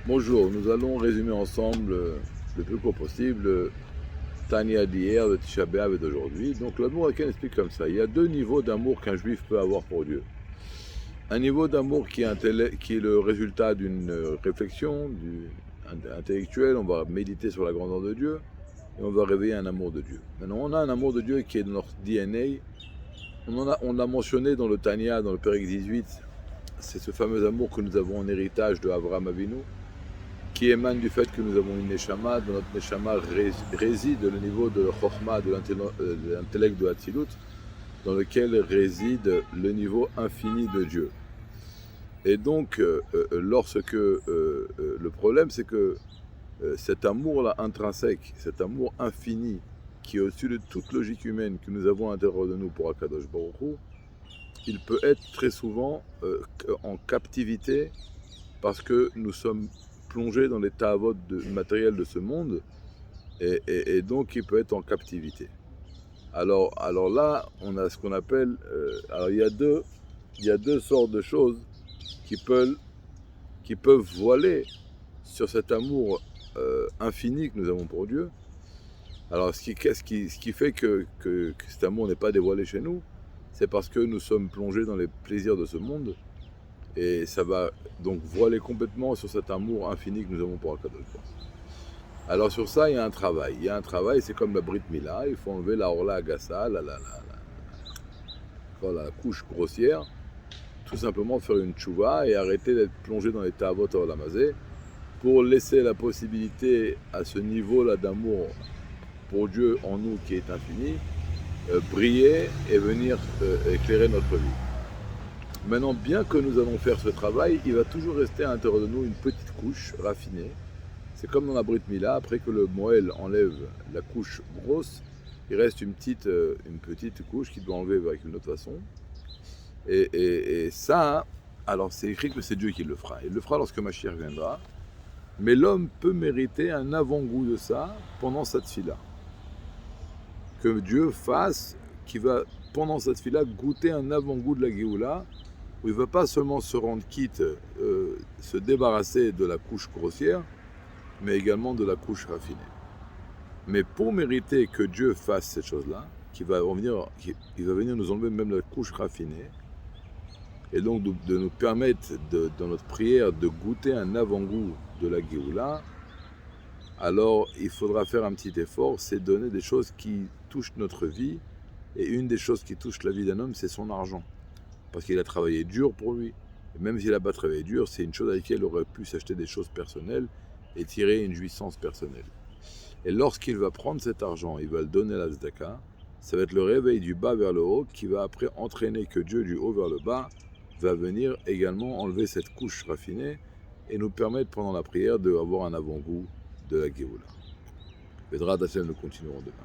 Bonjour, nous allons résumer ensemble le plus court possible Tania d'hier, de Tisha B'Av et d'aujourd'hui. Donc l'amour Aken explique comme ça. Il y a deux niveaux d'amour qu'un juif peut avoir pour Dieu. Un niveau d'amour qui est le résultat d'une réflexion intellectuelle, on va méditer sur la grandeur de Dieu et on va réveiller un amour de Dieu. Maintenant, on a un amour de Dieu qui est dans notre DNA. On l'a mentionné dans le Tania, dans le Pérec 18. C'est ce fameux amour que nous avons en héritage de Avraham Avinu, qui émane du fait que nous avons une Neshama, dans notre Neshama réside le niveau de Chokhmah, de l'intellect de Hatzilut, dans lequel réside le niveau infini de Dieu. Et donc, le problème, c'est que cet amour-là intrinsèque, cet amour infini, qui est au-dessus de toute logique humaine que nous avons à l'intérieur de nous pour Akadosh Baruch Hu, il peut être très souvent en captivité parce que nous sommes plongés dans les ta'avot matériels de ce monde et donc il peut être en captivité. Alors là, on a ce qu'on appelle... alors il y a deux sortes de choses qui peuvent voiler sur cet amour infini que nous avons pour Dieu. Alors ce qui fait que cet amour n'est pas dévoilé chez nous, c'est parce que nous sommes plongés dans les plaisirs de ce monde. Et ça va donc voiler complètement sur cet amour infini que nous avons pour Akadosh Baruch Hu. Alors sur ça, il y a un travail. Il y a un travail, c'est comme la Brit Mila. Il faut enlever la Orla Agassa, la couche grossière. Tout simplement faire une tchouva et arrêter d'être plongé dans les Ta'avot Olamazé pour laisser la possibilité à ce niveau-là d'amour pour Dieu en nous qui est infini, briller et venir éclairer notre vie. Maintenant, bien que nous allons faire ce travail, il va toujours rester à l'intérieur de nous une petite couche raffinée. C'est comme dans la Brit Mila, après que le Moël enlève la couche grosse, il reste une petite couche qu'il doit enlever avec une autre façon. Et ça, alors c'est écrit que c'est Dieu qui le fera. Il le fera lorsque Mashiach viendra. Mais l'homme peut mériter un avant-goût de ça pendant cette fila. Que Dieu fasse, qu'il va pendant cette fila goûter un avant-goût de la Géoula, où il ne va pas seulement se rendre quitte, se débarrasser de la couche grossière, mais également de la couche raffinée. Mais pour mériter que Dieu fasse cette chose-là, il va venir nous enlever même la couche raffinée, et donc de nous permettre, dans notre prière, de goûter un avant-goût de la Géoula, alors il faudra faire un petit effort, c'est donner des choses qui touchent notre vie, et une des choses qui touche la vie d'un homme, c'est son argent. Parce qu'il a travaillé dur pour lui. Et même s'il n'a pas travaillé dur, c'est une chose avec laquelle il aurait pu s'acheter des choses personnelles et tirer une jouissance personnelle. Et lorsqu'il va prendre cet argent, il va le donner à la tzedaka, ça va être le réveil du bas vers le haut qui va après entraîner que Dieu du haut vers le bas va venir également enlever cette couche raffinée et nous permettre pendant la prière d'avoir un avant-goût de la Géoula. Vedra Hashem, nous continuerons demain.